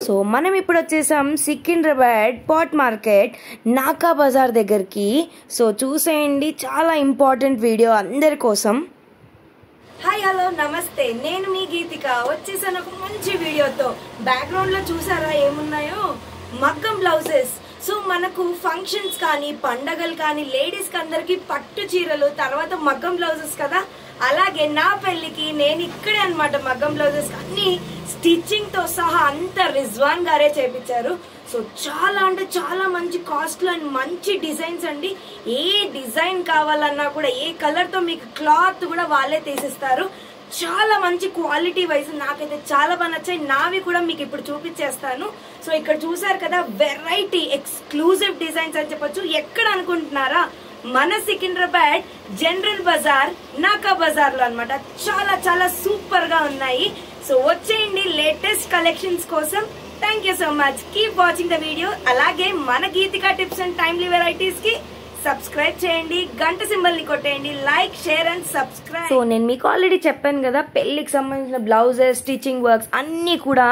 So మనం ఇప్పుడు వచ్చేసాం సికింద్రాబాద్ పాట్ మార్కెట్ నాకా బజార్ దగ్గరికి. సో చూసేయండి, చాలా ఇంపార్టెంట్ వీడియో అందరి కోసం. హాయ్, హలో, నమస్తే. నేను మీ గీతిక వచ్చేసాను ఒక మంచి వీడియోతో. బ్యాక్గ్రౌండ్ లో చూసారా ఏమున్నాయో? మగ్గం బ్లౌజెస్. సో మనకు ఫంక్షన్స్ కానీ పండగలు కానీ లేడీస్ కి అందరికి పట్టు చీరలు, తర్వాత మగ్గం బ్లౌజెస్ కదా. అలాగే నా పెళ్లికి నేను ఇక్కడే అన్నమాట మగ్గం బ్లౌజెస్ అన్ని స్టిచ్చింగ్ తో సహా అంతా రిజ్వాన్ గారే చేపించారు. సో చాలా అంటే చాలా మంచి కాస్ట్ లో అండ్ మంచి డిజైన్స్ అండి. ఏ డిజైన్ కావాలన్నా కూడా, ఏ కలర్ తో మీకు క్లాత్ కూడా వాళ్ళే తీసిస్తారు. చాలా మంచి క్వాలిటీ వైజ్ నాకైతే చాలా బాగా నచ్చాయి. నావి కూడా మీకు ఇప్పుడు చూపించేస్తాను. సో ఇక్కడ చూసారు కదా, వెరైటీ ఎక్స్క్లూజివ్ డిజైన్స్ అని చెప్పొచ్చు. ఎక్కడ అనుకుంటున్నారా? మన సికింద్రాబాద్ జనరల్ బజార్ నాకా బజార్ లో అన్నమాట. చాలా చాలా సూపర్ గా ఉన్నాయి. సో వచ్చేయండి లేటెస్ట్ కలెక్షన్స్ కోసం. Thank you so much. Keep watching the video. అలాగే మన Geethika tips and timely varieties కి సబ్స్క్రైబ్ చేయండి, గంట సింబల్ ని కొట్టేయండి, like, share and subscribe. So నేను మీకు ఆల్రెడీ చెప్పాను కదా, పెళ్లికి సంబంధించిన బ్లౌజెస్, స్టిచ్చింగ్ వర్క్స్ అన్ని కూడా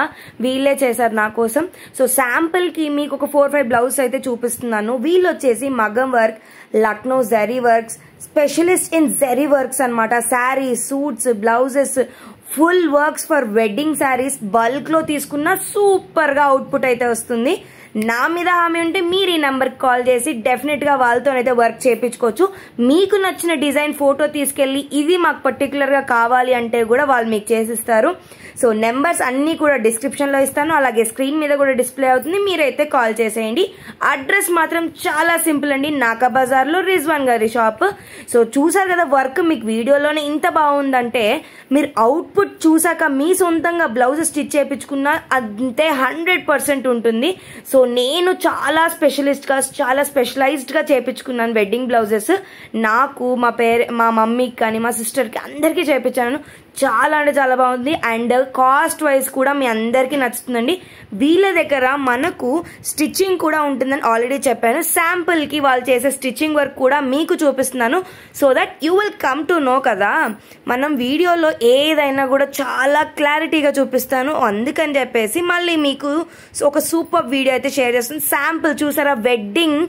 వీళ్ళే చేశారు నా కోసం. సో శాంపుల్ కి మీకు ఒక 4-5 బ్లౌజ్ అయితే చూపిస్తున్నాను. వీళ్ళు వచ్చేసి మగ్గం work, Lucknow zari works, specialist in zari works అన్నమాట. Saris, suits, blouses, full works for wedding saris. Bulk లో తీసుకున్న సూపర్ గా అవుట్పుట్ అయితే వస్తుంది. నా మీద హామీ ఉంటే మీరు ఈ నెంబర్ కాల్ చేసి డెఫినెట్ గా వాళ్ళతోనైతే వర్క్ చేయించుకోవచ్చు. మీకు నచ్చిన డిజైన్ ఫోటో తీసుకెళ్లి ఇది మాకు పర్టికులర్ గా కావాలి అంటే కూడా వాళ్ళు మీకు చేసిస్తారు. సో నెంబర్స్ అన్ని కూడా డిస్క్రిప్షన్ లో ఇస్తాను, అలాగే స్క్రీన్ మీద కూడా డిస్ప్లే అవుతుంది. మీరైతే కాల్ చేసేయండి. అడ్రస్ మాత్రం చాలా సింపుల్ అండి, నాకా బజార్ లో రిజ్వాన్ గారి షాప్. సో చూసారు కదా, వర్క్ మీకు వీడియోలోనే ఇంత బాగుందంటే మీరు అవుట్పుట్ చూసాక మీ సొంతంగా బ్లౌజ్ స్టిచ్ చేయించుకున్నా అంతే 100% ఉంటుంది. సో నేను చాలా స్పెషలిస్ట్ గా, చాలా స్పెషలైజ్డ్ గా చేయించుకున్నాను వెడ్డింగ్ బ్లౌజెస్. నాకు, మా మమ్మీకి కానీ, మా సిస్టర్ కి అందరికీ చేయించాను. చాలా అంటే చాలా బాగుంది. అండ్ కాస్ట్ వైజ్ కూడా మీ అందరికీ నచ్చుతుందండి. వీళ్ళ దగ్గర మనకు స్టిచ్చింగ్ కూడా ఉంటుందని ఆల్రెడీ చెప్పాను. శాంపుల్ కి వాళ్ళు చేసే స్టిచ్చింగ్ వర్క్ కూడా మీకు చూపిస్తున్నాను. So that you will come to know కదా, మనం వీడియోలో ఏదైనా కూడా చాలా క్లారిటీగా చూపిస్తాను. అందుకని చెప్పేసి మళ్ళీ మీకు ఒక సూపర్ వీడియో అయితే షేర్ చేస్తాను. శాంపుల్ చూసారా, వెడ్డింగ్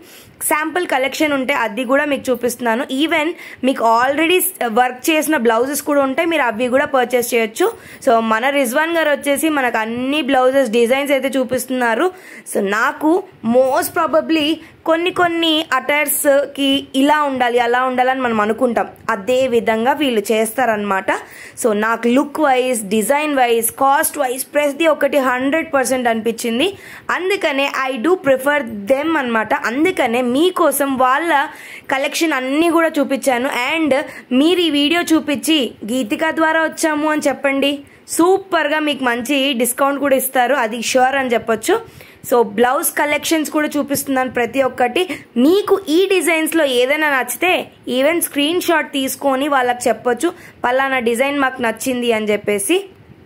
శాంపుల్ కలెక్షన్ ఉంటే అది కూడా మీకు చూపిస్తున్నాను. ఈవెన్ మీకు ఆల్రెడీ వర్క్ చేసిన బ్లౌజెస్ కూడా ఉంటాయి, మీరు అవి కూడా పర్చేస్ చేయొచ్చు. సో మన రిజ్వాన్ గారు వచ్చేసి మనకు అన్ని బ్లౌజెస్ డిజైన్స్ అయితే చూపిస్తున్నారు. సో నాకు మోస్ట్ ప్రాబబ్లీ కొన్ని అటైర్స్ కి ఇలా ఉండాలి, అలా ఉండాలని మనం అనుకుంటాం. అదే విధంగా వీళ్ళు చేస్తారనమాట. సో నాకు look wise, design wise, cost wise ప్రతి ఒక్కటి 100% అనిపించింది. అందుకనే ఐ డూ ప్రిఫర్ దెమ్ అనమాట. అందుకనే మీకోసం వాళ్ళ కలెక్షన్ అన్ని కూడా చూపించాను. అండ్ మీరు ఈ వీడియో చూపించి గీతిక ద్వారా వచ్చాము అని చెప్పండి, సూపర్ గా మీకు మంచి డిస్కౌంట్ కూడా ఇస్తారు, అది షూర్ అని చెప్పొచ్చు. సో బ్లౌజ్ కలెక్షన్స్ కూడా చూపిస్తున్నాను ప్రతి ఒక్కటి. మీకు ఈ డిజైన్స్ లో ఏదైనా నచ్చితే ఈవెన్ స్క్రీన్ షాట్ తీసుకొని వాళ్ళకి చెప్పొచ్చు, పలానా డిజైన్ మాకు నచ్చింది అని చెప్పేసి.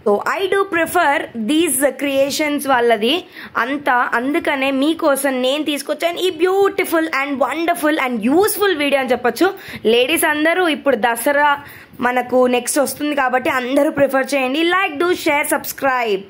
So I do prefer these creations వాళ్ళది అంతా. అందుకనే మీకోసం నేను తీసుకొచ్చాను ఈ beautiful and wonderful and useful video అని చెప్పొచ్చు. లేడీస్ అందరూ ఇప్పుడు దసరా మనకు నెక్స్ట్ వస్తుంది కాబట్టి అందరూ ప్రిఫర్ చేయండి. Like, do, share, subscribe.